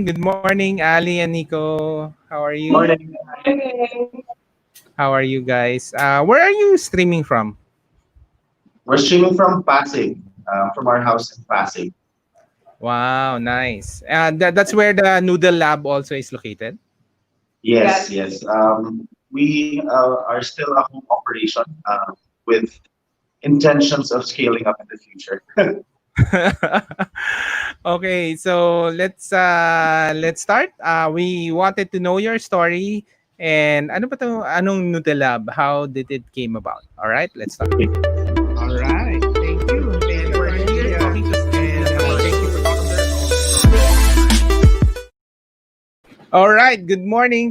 Good morning, Ali and Nico. How are you? Morning. How are you guys? Where are you streaming from? We're streaming from Pasig, from our house in Pasig. Wow, nice. That's where the Noodle Lab also is located. Yes. We are still a home operation with intentions of scaling up in the future. Okay, so let's start. We wanted to know your story and ano ba to? Anong Noodle Lab? How did it came about? All right, let's start. All right. Thank you. And we're here talking to and thank you for All right. Good morning,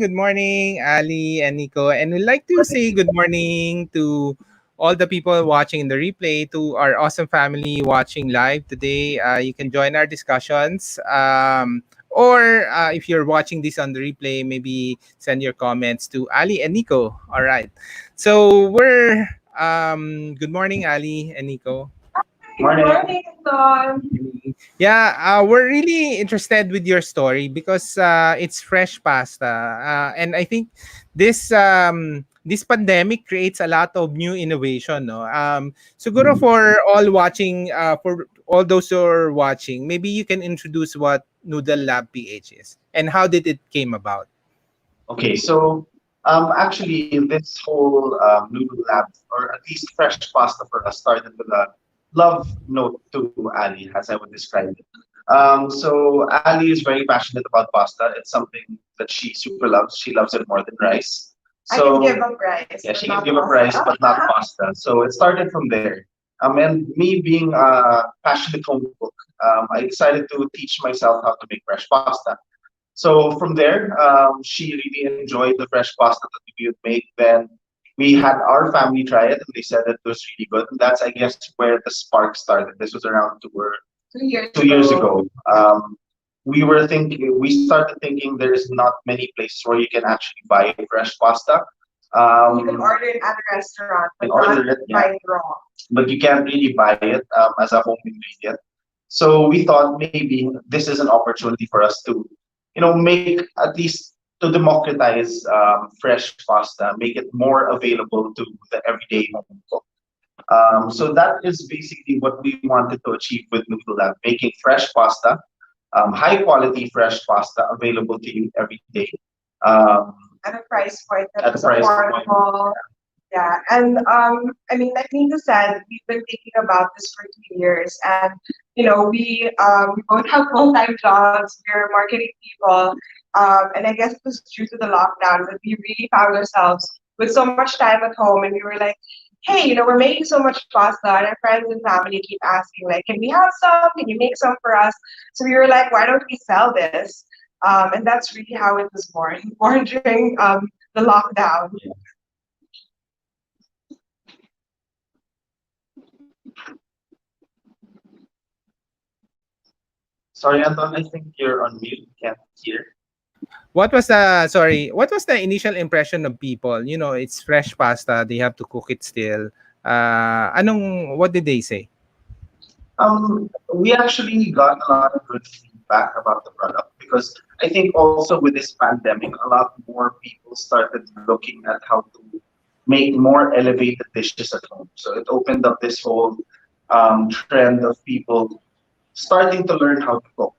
Ali and Nico. And we'd like to say good morning to all the people watching in the replay, to our awesome family watching live today. You can join our discussions. Or if you're watching this on the replay, maybe send your comments to Ali and Nico. All right. So good morning, Ali and Nico. Morning. Yeah, we're really interested with your story because it's fresh pasta, and I think this pandemic creates a lot of new innovation. No, siguro for all watching, for all those who are watching, maybe you can introduce what Noodle Lab PH is and how did it came about. Okay, so actually, this whole noodle lab, or at least fresh pasta for us, started with a love note to Ali, as I would describe it. So Ali is very passionate about pasta. It's something that she super loves. She loves it more than rice. So I can give up rice. Yeah, she can give up rice, but not pasta. So it started from there. And me being a passionate home cook, I decided to teach myself how to make fresh pasta. So from there, she really enjoyed the fresh pasta that we would make. Then we had our family try it, and they said it was really good. And that's, I guess, where the spark started. This was around 2 years ago. We started thinking there's not many places where you can actually buy fresh pasta. You can order it at a restaurant, but not buy it raw. But you can't really buy it as a home ingredient. So we thought maybe this is an opportunity for us to, make at least to democratize fresh pasta, make it more available to the everyday home cook. So that is basically what we wanted to achieve with Noodle Lab, making fresh pasta, high quality fresh pasta available to you every day. At a price point that's affordable. Yeah, and I mean, like Nina said, we've been thinking about this for 2 years, and we both have full-time jobs. We're marketing people, and I guess it was due to the lockdown that we really found ourselves with so much time at home, and we were like, hey, we're making so much pasta, and our friends and family keep asking, like, can we have some? Can you make some for us? So we were like, why don't we sell this? And that's really how it was born during the lockdown. Yeah. Sorry, Anton, I think you're on mute. Can't hear. What was the initial impression of people? It's fresh pasta, they have to cook it still. What did they say? We actually got a lot of good feedback about the product because I think also with this pandemic, a lot more people started looking at how to make more elevated dishes at home. So it opened up this whole trend of people starting to learn how to cook.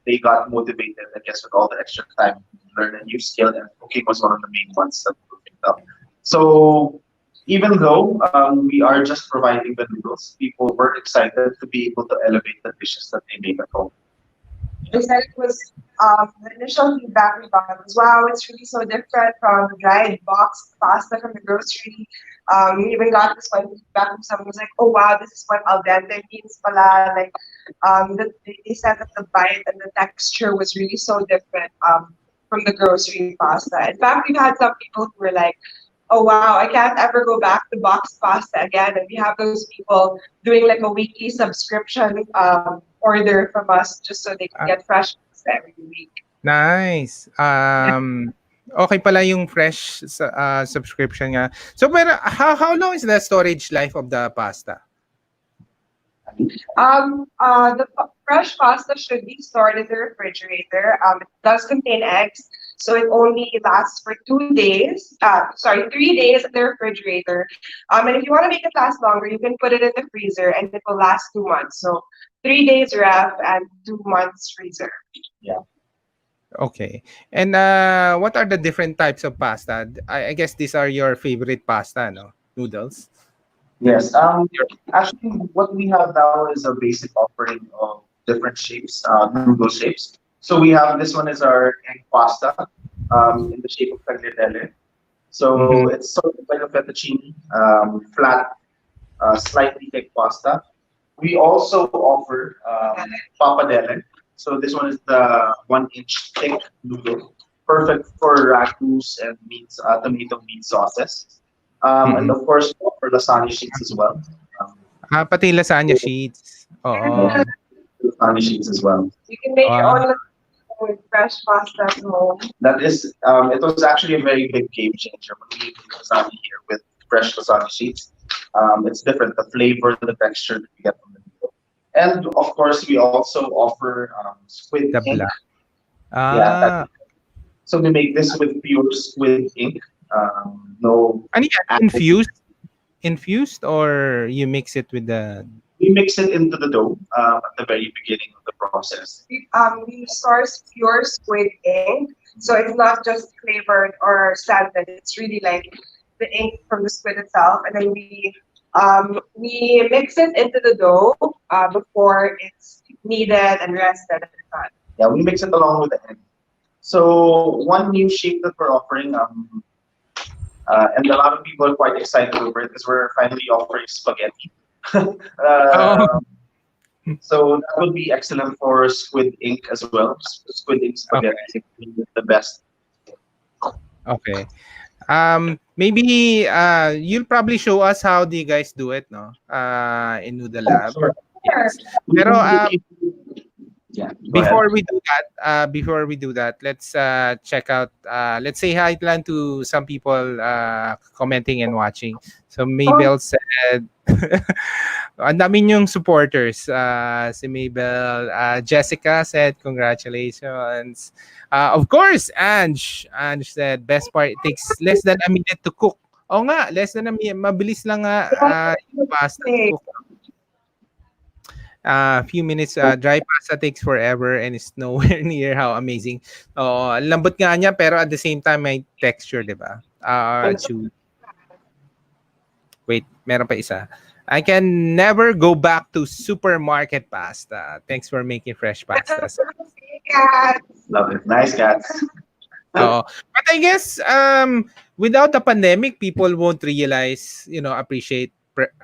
They got motivated, I guess, with all the extra time to learn a new skill, and cooking was one of the main ones that we picked up. So even though we are just providing the noodles, people were excited to be able to elevate the dishes that they make at home. They said it was the initial feedback we got was, wow, it's really so different from dried boxed pasta from the grocery. We even got this one feedback from someone who was like, oh wow, this is what al dente means pala. Like they said that the bite and the texture was really so different from the grocery pasta. In fact, we've had some people who were like, oh wow, I can't ever go back to boxed pasta again. And we have those people doing like a weekly subscription order from us just so they can get fresh pasta every week. Nice. Okay pala yung fresh subscription nga. So, pero how long is the storage life of the pasta? The fresh pasta should be stored in the refrigerator. It does contain eggs, so it only lasts for 2 days. Sorry, 3 days in the refrigerator. And if you want to make it last longer, you can put it in the freezer, and it will last 2 months. So 3 days ref and 2 months freezer. Yeah. Okay. And what are the different types of pasta? I guess these are your favorite pasta, no? Noodles. That Yes. your Actually, what we have now is a basic offering of different shapes, noodle shapes. So we have this one is our egg pasta, in the shape of tagliatelle. So Mhm. it's sort of like a fettuccine, flat, slightly thick pasta. We also offer pappardelle. So this one is the 1 inch thick noodle, perfect for ragus and meats, tomato meat sauces. And Mm. of course, we offer lasagna sheets as well. Um, Pati lasagna sheets. yeah, Oo. lasagna sheets as well. You can make your Wow. own with fresh pasta at home. That is, it was actually a very big game changer when we made lasagna here with fresh lasagna sheets. It's different, the flavor, the texture that you get from the noodle. And of course, we also offer squid The ink. black. Yeah, Ah. so we make this with pure squid ink. No Ano yan? added. Infused? Infused or you mix it with the We mix it into the dough at the very beginning of the process. We source pure squid ink, so it's not just flavored or scented. It's really like the ink from the squid itself, and then we mix it into the dough before it's kneaded and rested at the time. Yeah, we mix it along with the egg. So one new shape that we're offering, and a lot of people are quite excited over it, is we're finally offering spaghetti. Oh, uh, so that would be excellent for squid ink as well. Squid ink spaghetti okay. is the best. Okay. Maybe you'll probably show us how do you guys do it, no? In Noodle Oh, Lab. sure. Sure. Yes. We Pero can give you. Yeah, go ahead. before we do that, let's check out. Let's say hi lang to some people commenting and watching. So Oh, Maybell said, ang dami yung supporters. Si Maybell, Jessica said, congratulations. Of course, Ange said, best part, it takes less than a minute to cook. Oo nga, less than a minute. Mabilis lang nga yung pasta to okay. cook. Few minutes, dry pasta takes forever and is nowhere near how amazing. Oo, ang lambot nga niya pero at the same time may texture, 'di ba? Chewy. Wait, meron pa isa. I can never go back to supermarket pasta. Thanks for making fresh pastas. Yeah. Love it. Nice cats. Oo. But I guess without the pandemic, people won't realize, appreciate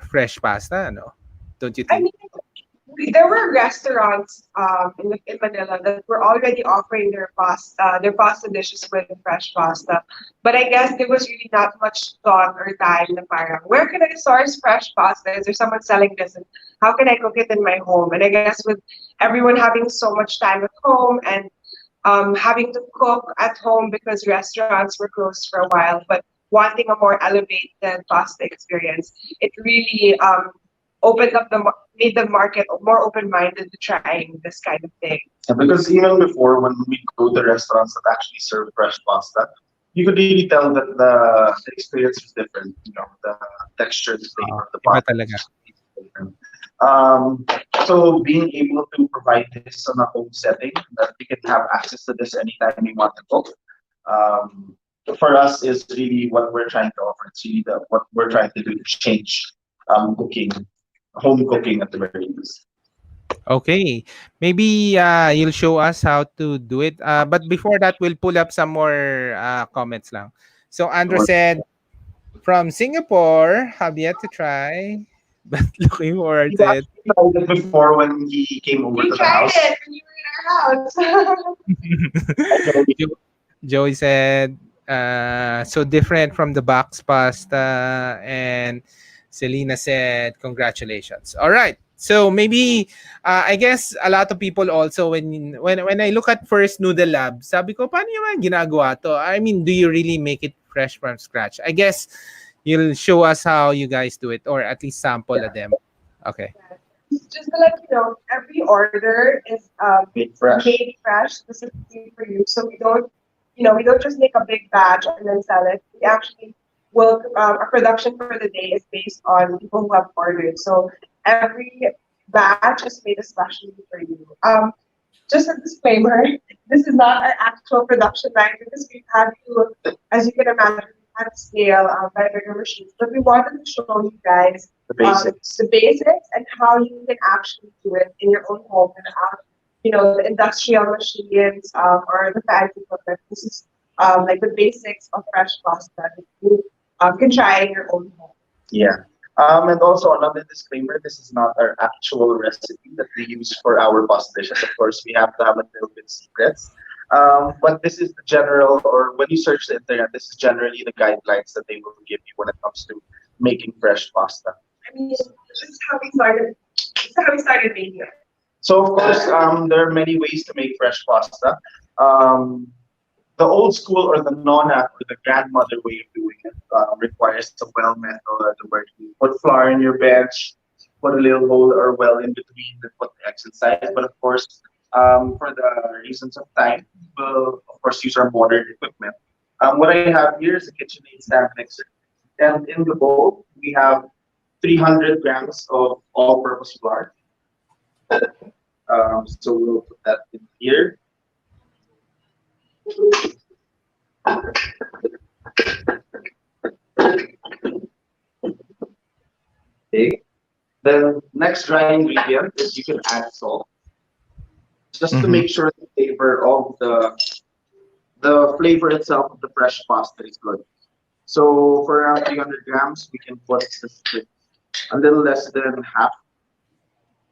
fresh pasta, no? Don't you I think? mean, there were restaurants in Manila that were already offering their pasta dishes with fresh pasta. But I guess there was really not much thought or time na parang, where can I source fresh pasta? Is there someone selling this? And how can I cook it in my home? And I guess with everyone having so much time at home and having to cook at home because restaurants were closed for a while, but wanting a more elevated pasta experience, it really opened up made the market more open-minded to trying this kind of thing. Yeah, because even before, when we go to restaurants that actually serve fresh pasta, you could really tell that the experience is different. You know, the texture, the Oo, flavor of the iba pasta talaga. is different. So being able to provide this on a home setting, that we can have access to this anytime we want to cook, um, for us is really what we're trying to offer. It's really what we're trying to do to change cooking, home cooking at the very least. Okay. Maybe you'll show us how to do it. But before that, we'll pull up some more comments lang. So Andrew Sure. said, from Singapore, have yet to try, but looking forward He to it. actually tried it before when he came over You to the tried house. it when you were in our house. I told him, Jo- Joey said, so different from the box pasta. And Selena said, congratulations. All right. So maybe, I guess a lot of people also, when I look at first Noodle Lab, sabi ko, paano naman ginagawa to? I mean, do you really make it fresh from scratch? I guess you'll show us how you guys do it or at least sample a yeah. demo. Okay. Just to let you know, every order is Made fresh. made fresh specifically for you. So we don't just make a big batch and then sell it. We actually will our production for the day is based on people who have ordered. So every batch is made especially for you. Just a disclaimer, this is not an actual production line because we've had to, as you can imagine, we've had to scale by bigger machines. But we wanted to show you guys The basics. the basics and how you can actually do it in your own home without, the industrial machines or the fancy equipment. This is like the basics of fresh pasta that you can try in your own home. Yeah. And also another disclaimer, this is not our actual recipe that we use for our pasta dishes. Of course, we have to have a little bit secrets. But this is the general, or when you search the internet, this is generally the guidelines that they will give you when it comes to making fresh pasta. I mean, this is how we started. This is how we started making it. So of course, there are many ways to make fresh pasta. Um, the old school or the non-app or the grandmother way of doing it requires a well method where you put flour in your bench, put a little hole or well in between, and put the eggs inside. But of course, for the reasons of time, we'll of course use our modern equipment. What I have here is a KitchenAid stand mixer, and in the bowl we have 300 grams of all-purpose flour. So we'll put that in here. Okay. The next dry ingredient is you can add salt just to Mm-hmm. make sure the flavor of the flavor itself of the fresh pasta is good. So for around 300 grams, we can put this with a little less than half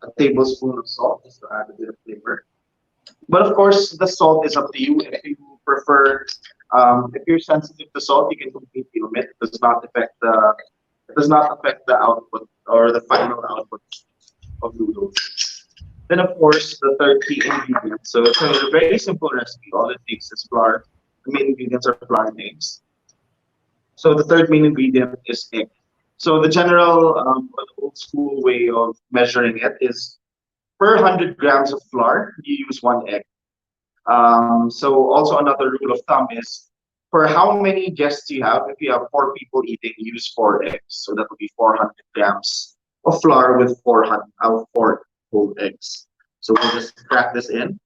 a tablespoon of salt just to add a bit of flavor. But of course, the salt is up to you. If you prefer, if you're sensitive to salt, you can completely omit. It does not affect the output or the final output of noodles. Then of course, the third key ingredient. So it's a very simple recipe. All it takes is flour. The main ingredients are flour and eggs. So the third main ingredient is egg. So the general, old school way of measuring it is per 100 grams of flour, you use one egg. So also another rule of thumb is for how many guests you have, if you have four people eating, use four eggs. So that would be 400 grams of flour with 4 whole eggs. So we'll just crack this in.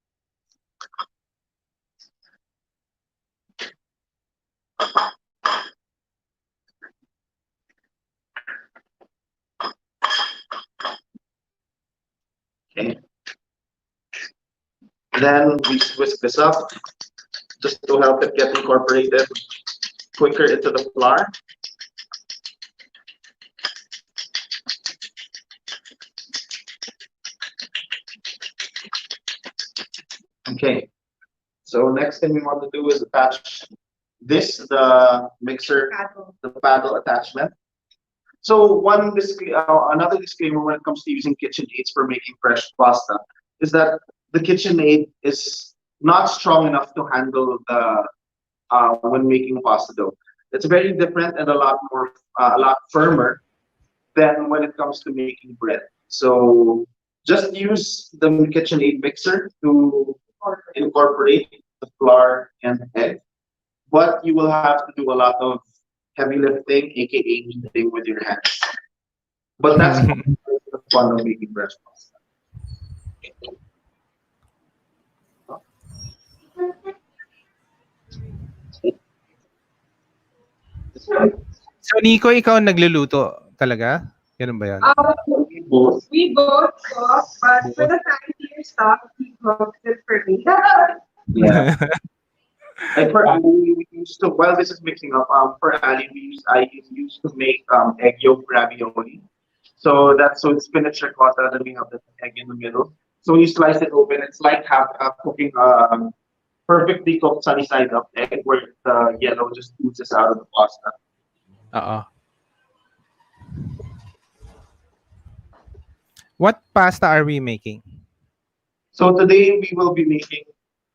Okay. Then we whisk this up just to help it get incorporated quicker into the flour. Okay. So next thing we want to do is attach the mixer, Paddle. the paddle attachment. So another disclaimer when it comes to using KitchenAids for making fresh pasta is that the KitchenAid is not strong enough to handle the when making pasta dough. It's very different and a lot firmer than when it comes to making bread. So just use the KitchenAid mixer to incorporate the flour and egg, but you will have to do a lot of heavy lifting, aka kneading with your hands. But that's the fun of making fresh pasta. So, Nico, ikaw ang nagluluto talaga? Ganun ba yan? Both. We both cook, but for the fancier stuff, he cooks it for me. Yeah. Like for Ali, we used to while this is mixing up, for Ali I used to make egg yolk ravioli. So it's spinach ricotta, then we have the egg in the middle. So when you slice it open, it's like cooking perfectly cooked sunny side up egg where the yellow just oozes out of the pasta. Oo. What pasta are we making? So today we will be making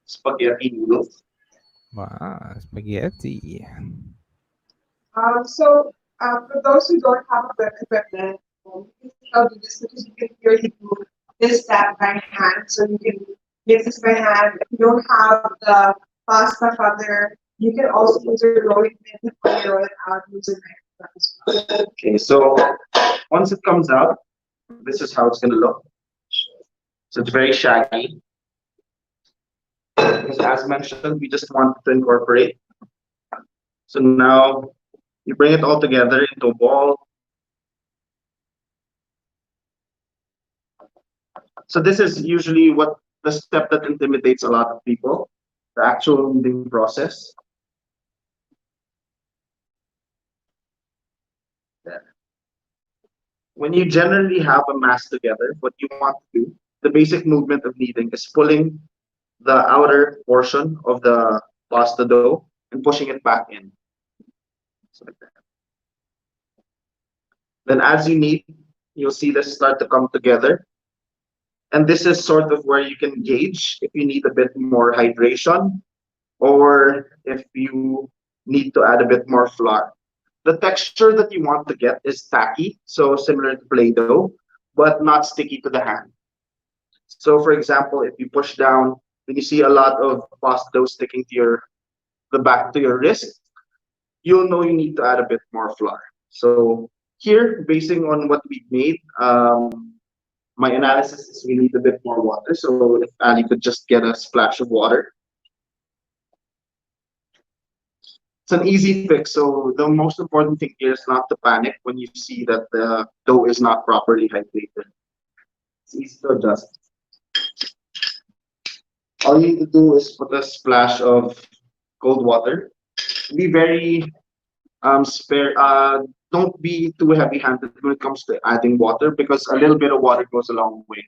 spaghetti noodles. Wow, spaghetti. So for those who don't have a good equipment, You can see how to do this because you can purely do this step by hand. So you can mix this by hand. If you don't have the pasta cutter, you can also use your rolling pin to roll it out using my as well. Okay, so once it comes out, this is how it's gonna look. So it's very shaggy. Because as mentioned, we just want to incorporate. So now you bring it all together into a ball. So this is usually what the step that intimidates a lot of people, the actual kneading process. When you generally have a mass together, what you want to do, the basic movement of kneading is pulling the outer portion of the pasta dough and pushing it back in. So like that. Then as you knead, you'll see this start to come together. And this is sort of where you can gauge if you need a bit more hydration or if you need to add a bit more flour. The texture that you want to get is tacky, so similar to Play-Doh, but not sticky to the hand. So for example, if you push down and you see a lot of pasta dough sticking to the back to your wrist, you'll know you need to add a bit more flour. So here, basing on what we've made, my analysis is we need a bit more water. So if Ali could just get a splash of water. It's an easy fix. So the most important thing here is not to panic when you see that the dough is not properly hydrated. It's easy to adjust. All you need to do is put a splash of cold water. Be very spare. Don't be too heavy-handed when it comes to adding water because a little bit of water goes a long way.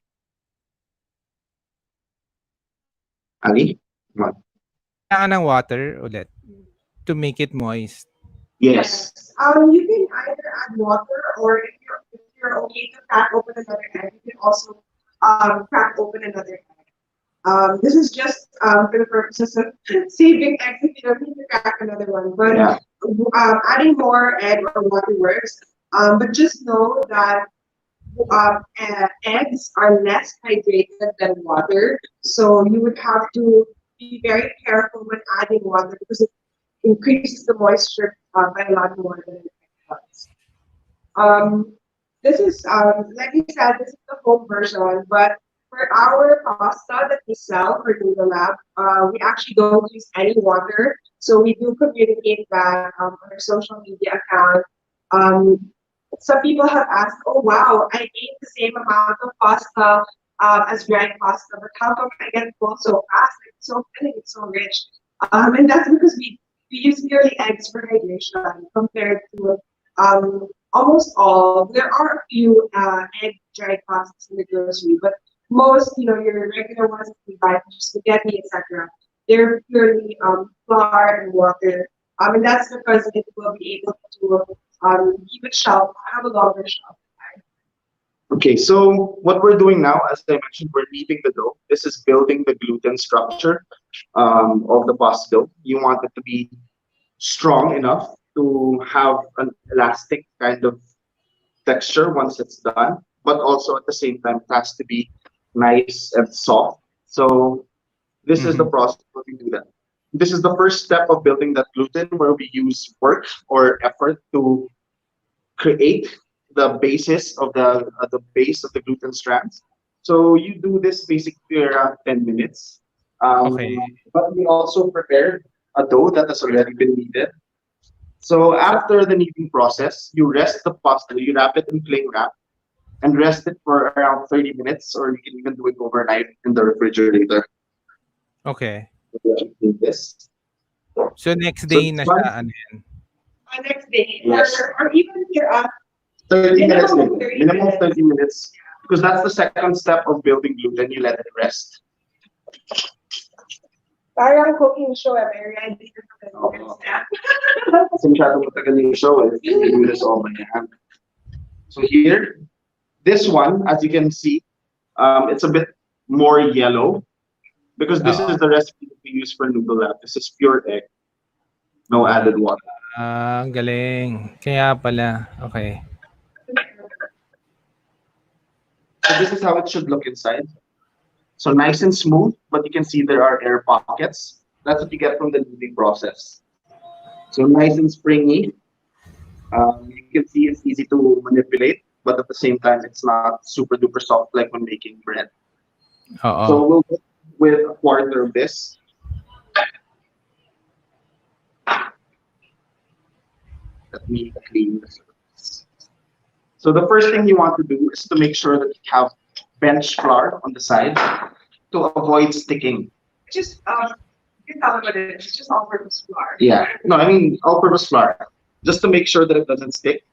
Ali, come on. Kailangan ng water ulit to make it moist. Yes. You can either add water or if you're okay to crack open another egg, you can also crack open another egg. This is just for the purposes of saving eggs if you don't need to crack another one. But Yeah. adding more egg or water works. But just know that eggs are less hydrated than water, so you would have to be very careful when adding water because it increases the moisture by a lot more than it does. Um, this is, like you said, this is the home version, but for our pasta that we sell for Noodle Lab, we actually don't use any water. So we do communicate that on our social media account. Um, some people have asked, oh wow, I ate the same amount of pasta as dried pasta, but how come I get full so fast? It's so filling, it's so rich. And that's because we use purely eggs for hydration compared to almost all. There are a few egg dried pastas in the grocery, but most, your regular ones that we buy, spaghetti, etc. They're purely flour and water. And that's because it will be able to keep it shelf, have a longer shelf life. Okay, so what we're doing now, as I mentioned, we're kneading the dough. This is building the gluten structure of the pasta dough. You want it to be strong enough to have an elastic kind of texture once it's done, but also at the same time it has to be nice and soft. So this is the Mhm. process where we do that. This is the first step of building that gluten where we use work or effort to create the basis of the base of the gluten strands. So you do this basically around 10 minutes. Okay. But we also prepared a dough that has already been kneaded. So after the kneading process, you rest the pasta, you wrap it in cling wrap and rest it for around 30 minutes, or you can even do it overnight in the refrigerator. Okay. Do this. So next So day this na siya one, ano yan? Next day, yes, or even if you're 30 minutes minimum of later, 30 minimum of minutes. 30 minutes, because that's the second step of building gluten. You let it rest. Parang cooking show, I'm ready for the Oo. next step. Kasi masyadong matagal yung show eh. We do this all by hand. So here, this one, as you can see, it's a bit more yellow because this Oo. is the recipe that we use for noodle lab. This is pure egg, no added water. Ang galing. Kaya pala. Okay. So this is how it should look inside. So nice and smooth, but you can see there are air pockets. That's what you get from the kneading process. So nice and springy. You can see it's easy to manipulate, but at the same time, it's not super duper soft like when making bread. Oo. So we'll go with a quarter of this. Let me clean the surface. So the first thing you want to do is to make sure that you have bench flour on the side to avoid sticking. Just you can tell me what it is. It's just all-purpose flour. Yeah, no, I mean all-purpose flour, just to make sure that it doesn't stick.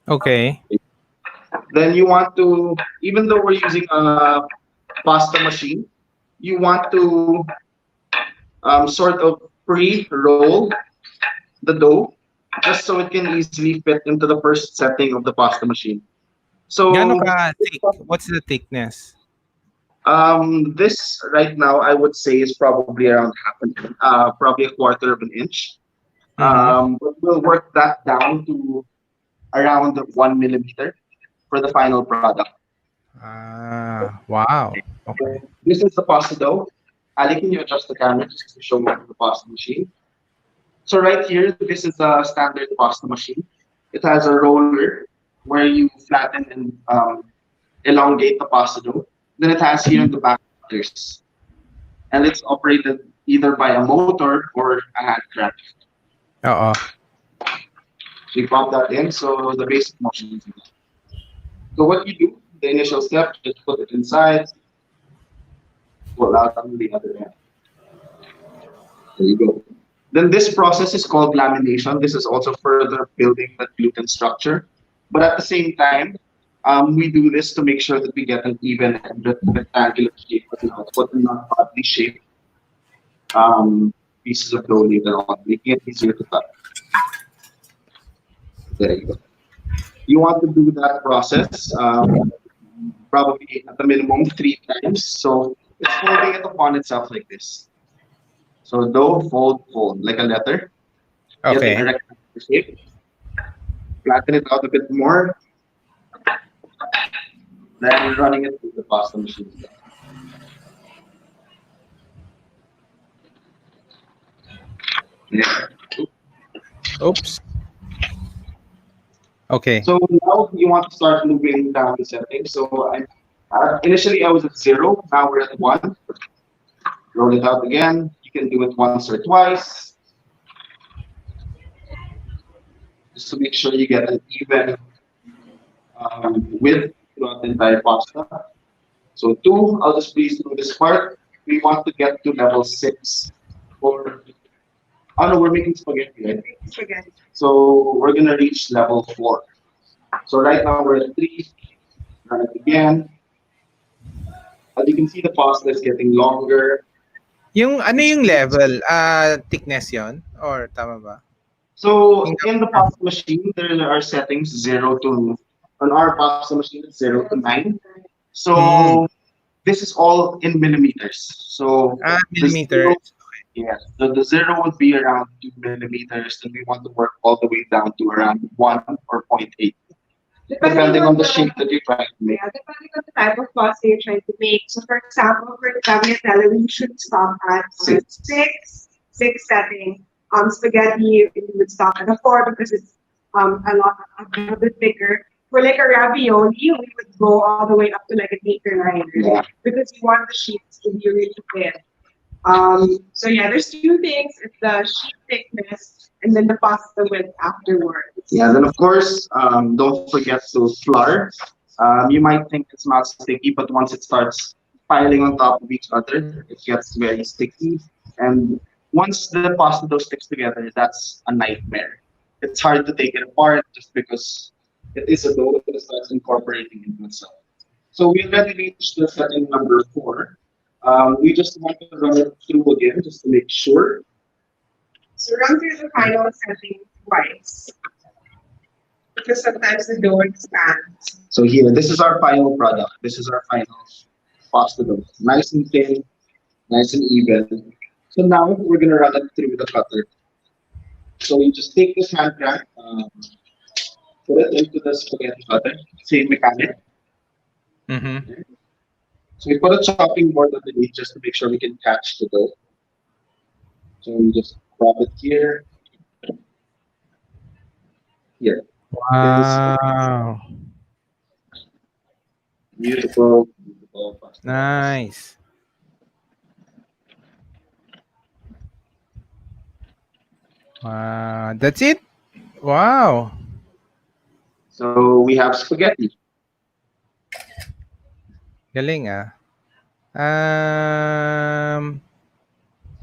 Okay. Then you want to, even though we're using a pasta machine, you want to sort of pre-roll the dough just so it can easily fit into the first setting of the pasta machine. Gaano So ka thick? What's the thickness? this right now I would say is probably around probably a quarter of an inch. Mm-hmm. But we'll work that down to around 1 millimeter for the final product. Ah, wow. Okay. So this is the pasta dough. Ali, can you adjust the camera just to show me the pasta machine? So right here, this is a standard pasta machine. It has a roller where you flatten and elongate the pasta dough. Then it has here in the back cutters, and it's operated either by a motor or a hand crank. Oo. So you pop that in. So the basic motion is that. So what you do, the initial step, just put it inside, pull out on the other end. There you go. Then this process is called lamination. This is also further building the gluten structure. But at the same time, we do this to make sure that we get an even and rectangular shape, but not oddly shaped pieces of dough later on, making it easier to cut. There you go. You want to do that process probably at the minimum 3 times. So it's folding it upon itself like this. So dough, fold, fold, like a letter, getting a Okay. rectangular shape. Flatten it out a bit more, then running it through the pasta machine again. Yeah. Oops. Okay. So now you want to start moving down the settings. So initially I was at 0, now we're at 1. Roll it out again. You can do it once or twice, just to make sure you get an even width throughout the entire pasta. So 2, I'll just breeze through this part. We want to get to level 6 for, oh no, we're making spaghetti, right? Spaghetti. So we're gonna reach level 4. So right now we're at 3, run it again. As you can see, the pasta is getting longer. Yung ano yung level? Thickness yon or tama ba? So Yung in the pasta machine, there are settings 0 to, on our pasta machine, it's 0 to 9. Hmm. So this is all in millimeters. So the 0, Millimeters. yeah, so the 0 would be around 2 millimeters, and we want to work all the way down to around 1 or zero point 0.8, depending on the shape that you're trying to make. Yeah, depending on the type of pasta you're trying to make. So for example, for the tagliatelle, we should stop at 6 setting. Spaghetti, we would stop at a 4 because it's a little bit bigger. For like a ravioli, we would go all the way up to like an 8 or 9, Yeah. because you want the sheets to be really thin. So yeah, there's two things. It's the sheet thickness and then the pasta width afterwards. Yeah, then of course, don't forget to flour. You might think it's not sticky, but once it starts piling on top of each other, it gets very sticky. And once the pasta dough sticks together, that's a nightmare. It's hard to take it apart just because it is a dough that starts incorporating into itself. So we already reached the setting number 4. We just want to run it through again just to make sure. So run through the final setting twice because sometimes the dough expands. So here, this is our final product. This is our final pasta dough. Nice and thin, nice and even. So now we're gonna run it through the cutter. So you just take this hand crank, put it into the spaghetti butter. Same mechanic. Mm-hmm. So we put a chopping board underneath just to make sure we can catch the dough. So we just grab it here, here. This Wow. beautiful, beautiful pasta balls. Nice. Wow. That's it? Wow. So we have spaghetti. Galing ah. Um,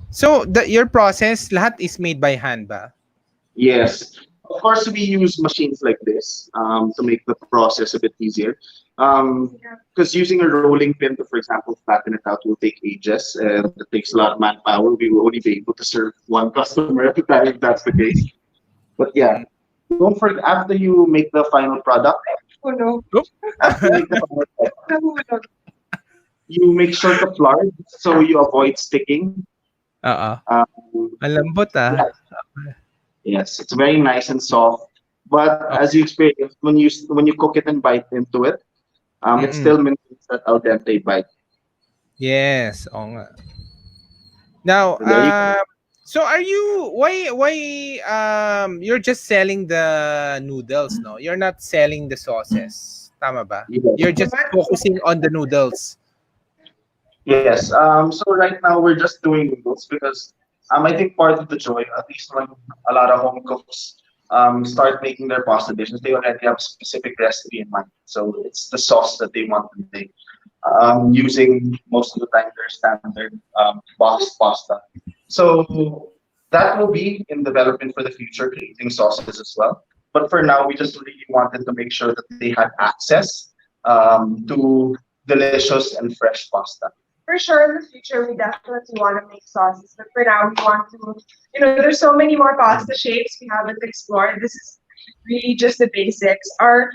so your process lahat is made by hand ba? Yes. Of course, we use machines like this to make the process a bit easier. Because using a rolling pin to, for example, flatten it out will take ages and it takes a lot of manpower. We will only be able to serve one customer at a time if that's the case. But yeah, Mm. don't forget after you make the final product, Oh no. Oop. after you make the final product, you make sure to flour it so you avoid sticking. Oo. Um, Ang lambot ah. yeah, yes, it's very nice and soft. But Oh, as you experience, when you cook it and bite into it, it mm. still maintains that al dente bite. Yes, oo nga. Now, So there you go. so are you why you're just selling the noodles, no? You're not selling the sauces. Tama ba? You're Yes. just focusing on the noodles. Yes. So right now we're just doing noodles because I think part of the joy, at least when a lot of home cooks start making their pasta dishes, they already have a specific recipe in mind. So it's the sauce that they want to make. Using most of the time their standard boxed pasta. So that will be in development for the future, creating sauces as well. But for now, we just really wanted to make sure that they had access to delicious and fresh pasta. For sure, in the future, we definitely want to make sauces. But for now, we want to, there's so many more pasta shapes we haven't explored. This is really just the basics. Our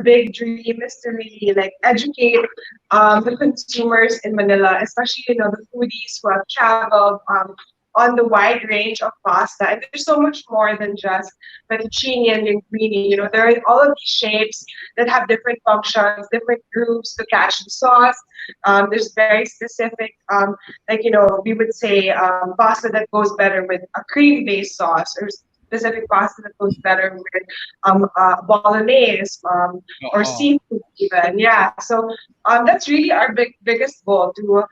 big dream is to really like educate the consumers in Manila, especially the foodies who have traveled on the wide range of pasta. And there's so much more than just fettuccine and linguine. There are all of these shapes that have different functions, different groups to catch the sauce. There's very specific, we would say pasta that goes better with a cream-based sauce, or specific pasta that goes better with bolognese or Oo. seafood even. Yeah, so that's really our biggest goal to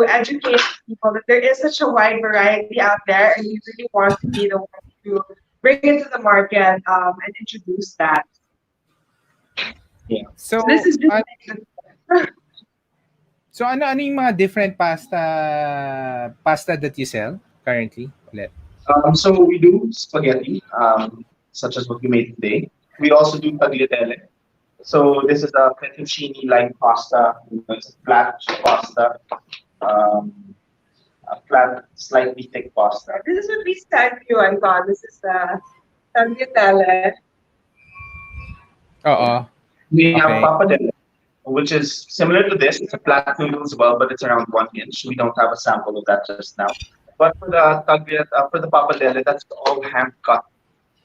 educate people that there is such a wide variety out there, and we really want to be the one to bring it to the market and introduce that. Yeah. So, So this is just ano yung mga different pasta that you sell currently? Ulit. So we do spaghetti, such as what we made today. We also do tagliatelle. So this is a fettuccine-like pasta. It's a flat pasta, um, a flat, slightly thick pasta. this is what we stand you, Anton. This is the tagliatelle. Oo. We have Okay. pappardelle, which is similar to this. It's a flat noodle as well, but it's around 1 inch. We don't have a sample of that just now. But for the pappardelle, that's all hand cut.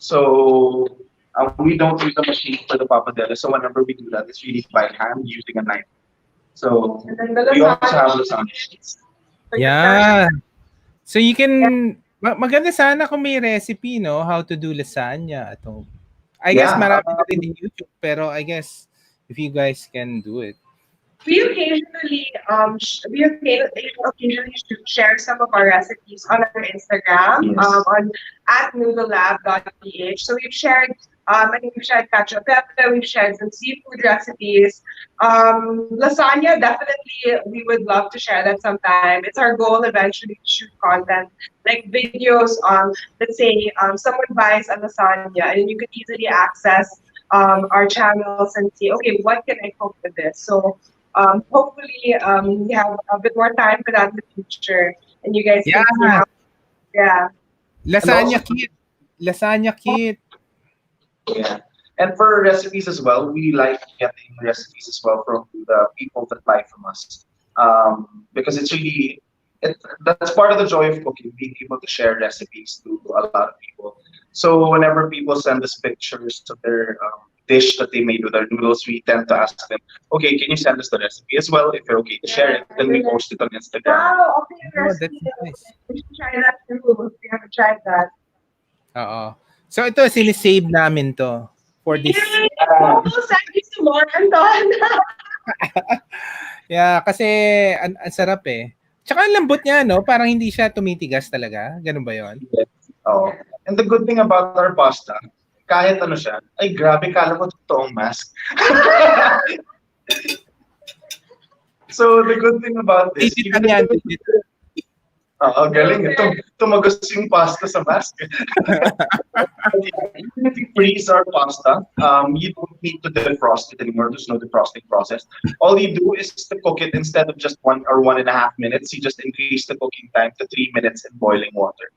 So we don't use a machine for the pappardelle. So whenever we do that, it's really by hand using a knife. So And then the we also lasagna have lasagna. sheets for your fresh. Yeah. So you Yeah, can maganda sana kung may recipe, no, how to do lasagna at home. I guess Yeah. marami na rin in YouTube, pero I guess if you guys can do it. we occasionally share some of our recipes on our Instagram Yes. on at noodlelab.ph. So I think we've shared cacio e pepe, we've shared some seafood recipes. Lasagna, definitely, we would love to share that sometime. It's our goal eventually to shoot content like videos on, let's say, someone buys a lasagna and you could easily access our channels and see, okay, what can I cook with this? So hopefully we have a bit more time for that in the future, and you guys Yeah, can see how. Yeah, And lasagna also, kit. Lasagna kit. yeah. And for recipes as well, we like getting recipes as well from the people that buy from us. Because it's really, that's part of the joy of cooking, being able to share recipes to a lot of people. So whenever people send us pictures of their dish that they made with our noodles, we tend to ask them, okay, can you send us the recipe as well? If you're okay to share it, then we post it on Instagram. Wow, okay, Oh, that's recipe. nice. We should try that too. We haven't tried that. Oo. So ito, sinisave namin to for this. Yay! Oh, send me some more, Anton. Yeah, kasi ang sarap eh. Tsaka ang lambot niya, no? Parang hindi siya tumitigas talaga. Ganun ba yon? Yes. Oh. And the good thing about our pasta, kahit ano siya, ay grabe, kala mo totoong mask. So the good thing about this, Legit lang even yan. if Legit. galing. Tumagos yung pasta sa mask. Even if you freeze our pasta, you don't need to defrost it anymore. There's no defrosting process. All you do is to cook it instead of just 1 or 1.5 minutes. You just increase the cooking time to 3 minutes in boiling water.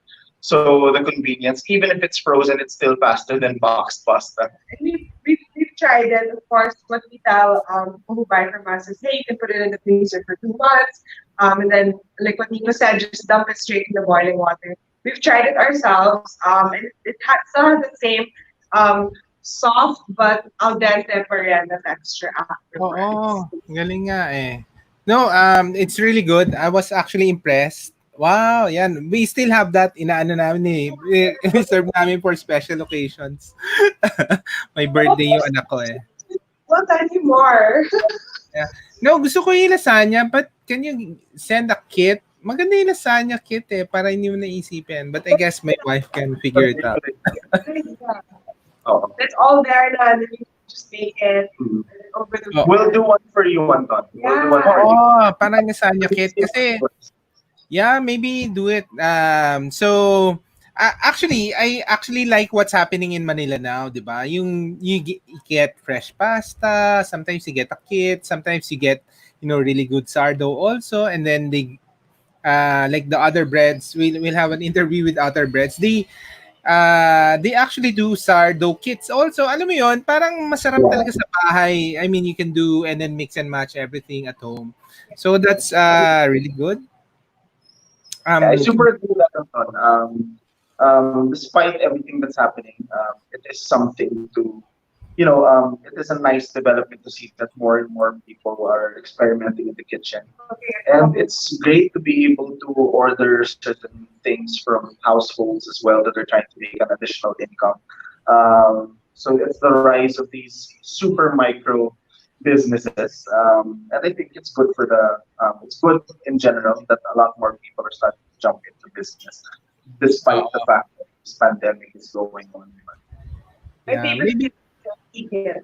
So the convenience, even if it's frozen, it's still faster than boxed pasta. And we've tried it. Of course, what we tell people who buy from us is, hey, you can put it in the freezer for 2 months. And then, like what Nico said, just dump it straight in the boiling water. We've tried it ourselves, and still has the same soft but al dente merienda texture afterwards. Oo, galing nga eh. No, it's really good. I was actually impressed. Wow, yan. We still have that inaano namin eh. Reserve namin for special occasions. May birthday yung anak ko eh. Well, tell you more. Yeah. No, gusto ko yung lasagna, but can you send a kit? Maganda yung lasagna kit eh, para hindi mo naisipin. But I guess my wife can figure it out. Oh. It's all there now, and then you just make it over the Oh. We'll do one for you, Anton. We'll do one for you. Oo, parang lasagna kit. Kasi, yeah, maybe do it. Actually, I actually like what's happening in Manila now, di ba? Yung you get fresh pasta, sometimes you get a kit, sometimes you get, really good sardo also, and then like the other breads, we'll have an interview with other breads. They actually do sardo kits also. Alam mo yon, parang masarap talaga sa bahay. I mean, you can do and then mix and match everything at home. So that's really good. Yeah, I super agree with that, Anton. Despite everything that's happening, it is something to, it is a nice development to see that more and more people are experimenting in the kitchen. And it's great to be able to order certain things from households as well that are trying to make an additional income. So it's the rise of these super micro businesses, and I think it's good for it's good in general that a lot more people are starting to jump into business, despite the fact that this pandemic is going on. My Yeah, favorite maybe is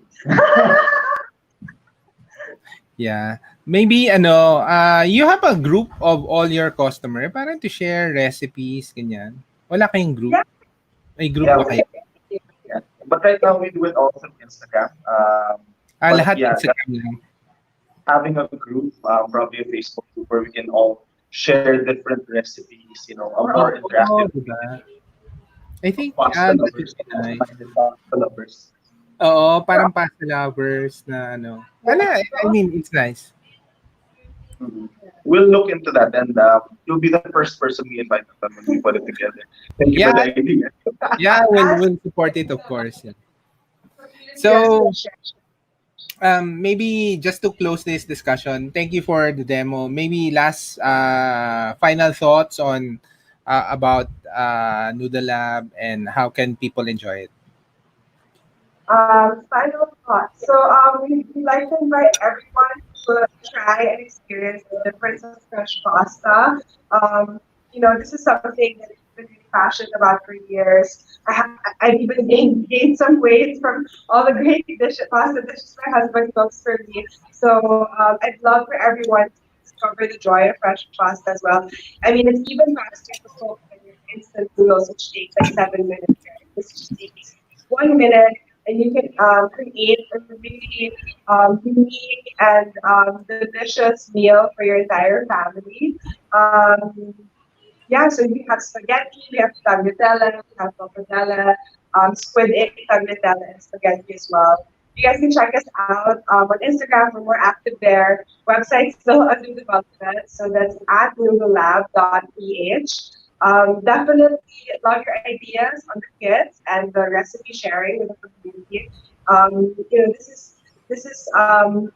yeah. Maybe you have a group of all your customer para to share recipes ganyan. Wala kayong group? Yeah. May group Yeah, ba kayo? yeah. But right now we do it all through Instagram. But Lahat yeah, Instagram lang. having a group, probably a Facebook group where we can all share different recipes, a more Oh, interactive diba? I think pasta that lovers, would be nice. pasta lovers. Oo, parang pasta lovers na ano. I mean, it's nice. Mhm. We'll look into that, and you'll be the first person we invite when we put it together. Thank you for Yeah, the idea. yeah, we'll support it, of course. Yeah. yes, So, sure. maybe just to close this discussion, thank you for the demo. Maybe last final thoughts on about Noodle Lab and how can people enjoy it. Final thought. So we'd like to invite everyone to try and experience the difference of fresh pasta. This is something that I've been really passionate about for years. I've even gained some weight from all the great pasta dishes my husband cooks for me. So I'd love for everyone to discover the joy of fresh pasta as well. I mean, it's even faster to cook than your instant noodles, which takes like 7 minutes. Right? This just takes 1 minute, and you can create a really unique and delicious meal for your entire family. Um, yeah, so we have spaghetti, we have tagliatelle, we have pappardelle, squid egg tagliatelle, and spaghetti as well. You guys can check us out on Instagram. We're more active there. Website still under development, so that's at noodlelab.ph. Definitely love your ideas on the kits and the recipe sharing with the community.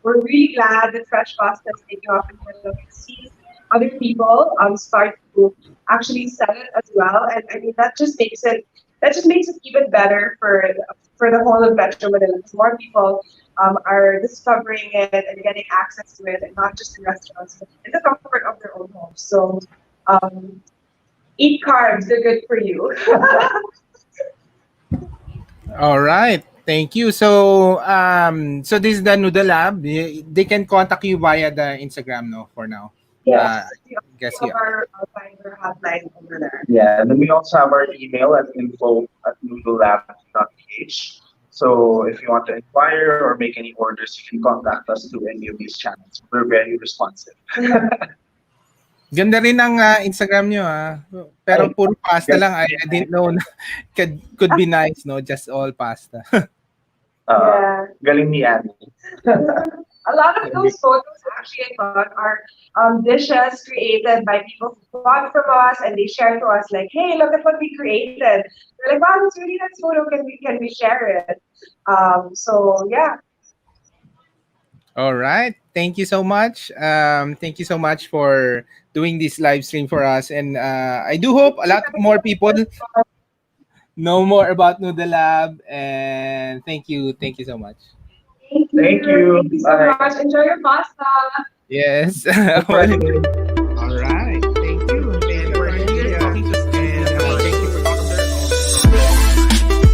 We're really glad that fresh pasta is taking off in Manila. We've seen other people start to actually sell it as well, and I mean that just makes it even better for the whole of Metro Manila because more people are discovering it and getting access to it, and not just in restaurants, but in the comfort of their own homes. So um, eat carbs; they're good for you. All right. Thank you. So this is the Noodle Lab. They can contact you via the Instagram, no, for now. Yes, we I guess have yeah. our Finder hotline over there. Yeah, and then we also have our email at info@noodlelab.ph. So if you want to inquire or make any orders, you can contact us through any of these channels. We're very responsive. Ganda rin ang Instagram nyo, ah. Pero Ay, puro pasta lang. galing I didn't know na could be nice, no? Just all pasta. Yeah. galing ni Annie. A lot of those photos actually I thought are dishes created by people who bought from us and they share to us like, hey, look at what we created. We're like, wow, that's really nice photo. Can we share it? So yeah. All right. Thank you so much. Thank you so much for doing this live stream for us. And I do hope a lot more people know more about Noodle Lab. And thank you. Thank you so much. Thank Thank you. you. Thank you so Bye. much. Enjoy your pasta. Yes. No Well, pressure.